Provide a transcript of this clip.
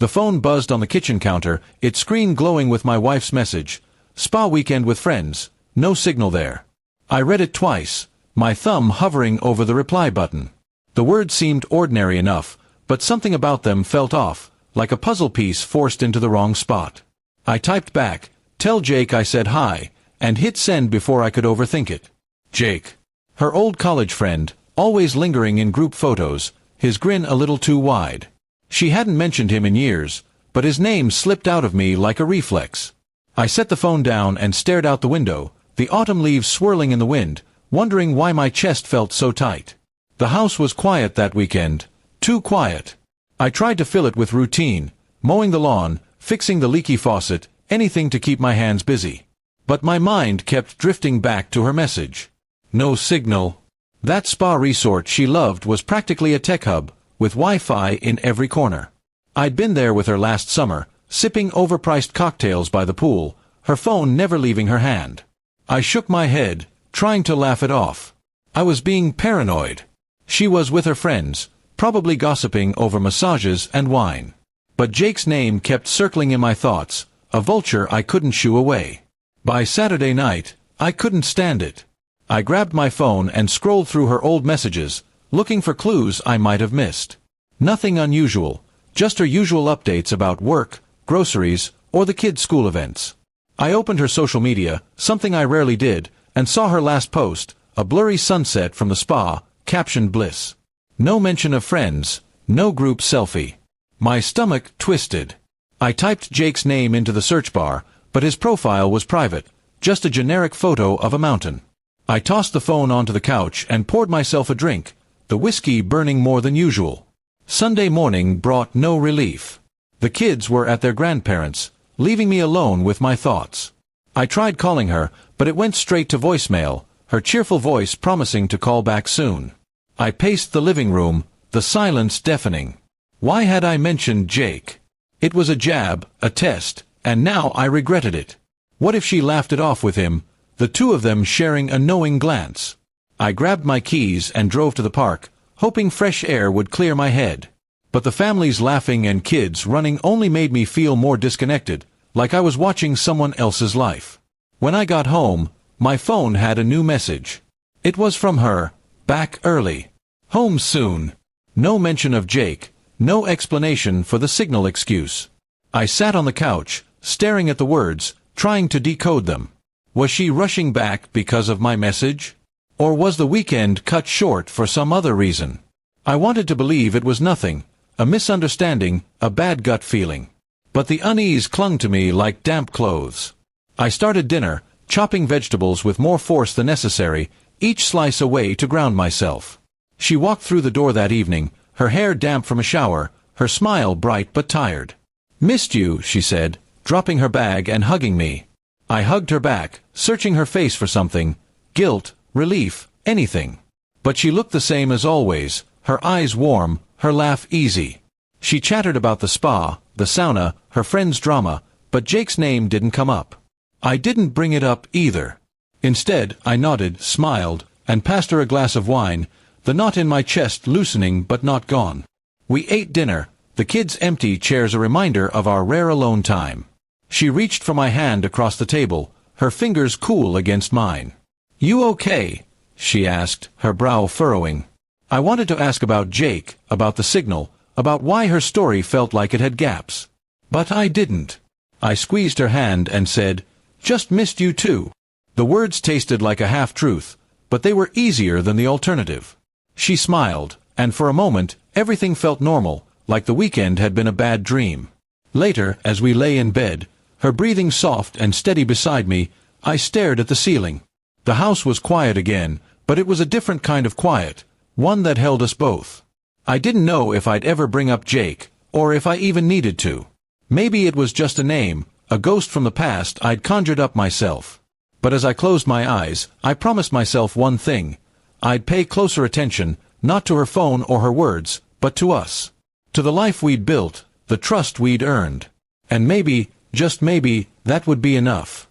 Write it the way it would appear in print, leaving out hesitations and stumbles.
The phone buzzed on the kitchen counter, its screen glowing with my wife's message. Spa weekend with friends. No signal there. I read it twice, my thumb hovering over the reply button. The words seemed ordinary enough, but something about them felt off, like a puzzle piece forced into the wrong spot. I typed back, "Tell Jake I said hi," and hit send before I could overthink it. Jake. Her old college friend, always lingering in group photos, his grin a little too wide. She hadn't mentioned him in years, but his name slipped out of me like a reflex. I set the phone down and stared out the window, the autumn leaves swirling in the wind, wondering why my chest felt so tight. The house was quiet that weekend. Too quiet. I tried to fill it with routine, mowing the lawn, fixing the leaky faucet, anything to keep my hands busy. But my mind kept drifting back to her message. No signal. That spa resort she loved was practically a tech hub, with Wi-Fi in every corner. I'd been there with her last summer, sipping overpriced cocktails by the pool, her phone never leaving her hand. I shook my head, trying to laugh it off. I was being paranoid. She was with her friends, probably gossiping over massages and wine. But Jake's name kept circling in my thoughts, a vulture I couldn't shoo away. By Saturday night, I couldn't stand it. I grabbed my phone and scrolled through her old messages, looking for clues I might have missed. Nothing unusual, just her usual updates about work, groceries, or the kids' school events. I opened her social media, something I rarely did, and saw her last post, a blurry sunset from the spa, captioned bliss. No mention of friends, no group selfie. My stomach twisted. I typed Jake's name into the search bar, but his profile was private, just a generic photo of a mountain. I tossed the phone onto the couch and poured myself a drink, the whiskey burning more than usual. Sunday morning brought no relief. The kids were at their grandparents', leaving me alone with my thoughts. I tried calling her, but it went straight to voicemail, her cheerful voice promising to call back soon. I paced the living room, the silence deafening. Why had I mentioned Jake? It was a jab, a test, and now I regretted it. What if she laughed it off with him, the two of them sharing a knowing glance? I grabbed my keys and drove to the park, hoping fresh air would clear my head. But the families laughing and kids running only made me feel more disconnected, like I was watching someone else's life. When I got home, my phone had a new message. It was from her, back early. Home soon. No mention of Jake, no explanation for the signal excuse. I sat on the couch, staring at the words, trying to decode them. Was she rushing back because of my message? Or was the weekend cut short for some other reason? I wanted to believe it was nothing, a misunderstanding, a bad gut feeling. But the unease clung to me like damp clothes. I started dinner, chopping vegetables with more force than necessary, each slice a way to ground myself. She walked through the door that evening, her hair damp from a shower, her smile bright but tired. "Missed you," she said, dropping her bag and hugging me. I hugged her back, searching her face for something, guilt, relief, anything. But she looked the same as always, her eyes warm, her laugh easy. She chattered about the spa, the sauna, her friend's drama, but Jake's name didn't come up. I didn't bring it up either. Instead, I nodded, smiled, and passed her a glass of wine, the knot in my chest loosening but not gone. We ate dinner, the kids' empty chairs a reminder of our rare alone time. She reached for my hand across the table, her fingers cool against mine. "You okay?" she asked, her brow furrowing. I wanted to ask about Jake, about the signal, about why her story felt like it had gaps. But I didn't. I squeezed her hand and said, "Just missed you too." The words tasted like a half-truth, but they were easier than the alternative. She smiled, and for a moment, everything felt normal, like the weekend had been a bad dream. Later, as we lay in bed, her breathing soft and steady beside me, I stared at the ceiling. The house was quiet again, but it was a different kind of quiet, one that held us both. I didn't know if I'd ever bring up Jake, or if I even needed to. Maybe it was just a name, a ghost from the past I'd conjured up myself. But as I closed my eyes, I promised myself one thing. I'd pay closer attention, not to her phone or her words, but to us. To the life we'd built, the trust we'd earned. And maybe, just maybe, that would be enough.